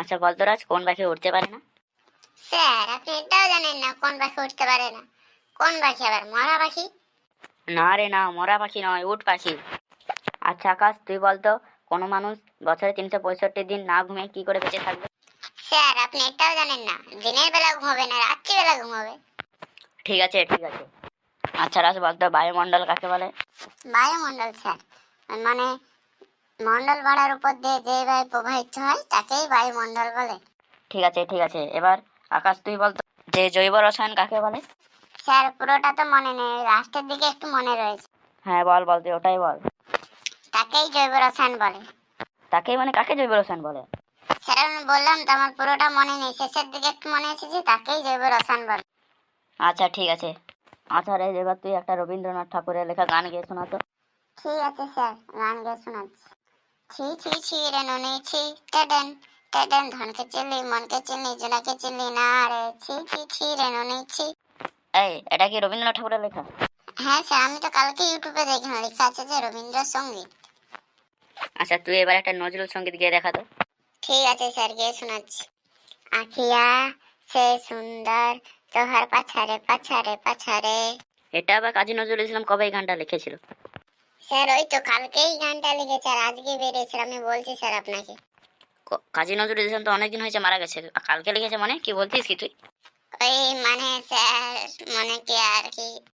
আচ্ছা বলতো রাজ, কোন পাখি উঠতে পারে না? স্যার আপনি এটাও জানেন না কোন পাখি উঠতে পারে না? কোন পাখি আবার? মরা পাখি? না রে না, মরা পাখি নয়, উট পাখি। আচ্ছা আকাশ, তুই বলতো কোনো মানুষ বছরে 365 দিন না ঘুমিয়ে কি করে বেঁচে থাকবে? স্যার আপনি এটাও জানেন না দিনের বেলা ঘুমাবে না রাত্রিবেলা ঘুমাবে? ঠিক আছে ঠিক আছে। আচ্ছা রাজ বলতো বায়ুমণ্ডল কাকে বলে? বায়ুমণ্ডল স্যার, মানে মণ্ডল বাড়ার উপর দিয়ে যে বায়ু প্রবাহিত হয় তাকেই বায়ুমণ্ডল বলে। ঠিক আছে ঠিক আছে। এবার আকাশ তুই বলতো যে জৈব রসায়ন কাকে বলে? স্যার পুরোটা তো মনে নেই, লাস্টের দিকে একটু মনে রয়েছে। হ্যাঁ বল বল, তুই ওটাই বল। তাকেই জৈব রসায়ন বলে। তাকেই মানে কাকে জৈব রসায়ন বলে? স্যার আমি বললাম তো আমার পুরোটা মনে নেই, শেষের দিকে একটু মনে এসেছে, তাকেই জৈব রসায়ন বলে। আচ্ছা ঠিক আছে। আচ্ছা রে, এবার তুই একটা রবীন্দ্রনাথ ঠাকুরের লেখা গান গেয়ে শোনা তো। ঠিক আছে স্যার, গান গেয়ে শোনাচ্ছি। ছি ছি ছি রে নুনি ছি, টেডেন টেডেন, ধনকে চিনলি মনকে চিনলি জোনাকে চিনলি না রে, ছি ছি ছি রে নুনি ছি। এই, এটা কি রবীন্দ্রনাথ ঠাকুরের লেখা? হ্যাঁ স্যার, আমি তো কালকে ইউটিউবে দেখলাম লেখা আছে যে রবীন্দ্রসঙ্গীত। আচ্ছা তুই এবার একটা নজরুল সঙ্গীত গেয়ে দেখা তো। ঠিক আছে স্যার, গিয়ে শোনাচ্ছি। আখিয়া সে সুন্দর তোহার পাছারে পাছারে পাছারে। এটা আবার কাজী নজরুল ইসলাম কবে এই গানটা লিখেছিল? স্যার ওই তো কালকেই গানটা লিখেছে আর আজকে বেরিয়েছে, আমি বলছি স্যার আপনাকে। কাজী নজরুল ইসলাম তো অনেকদিন হয়েছে মারা গেছে, আর কালকে লিখেছে মানে কি বলছিস কি তুই? ওই মানে স্যার, মানে কি আর কি,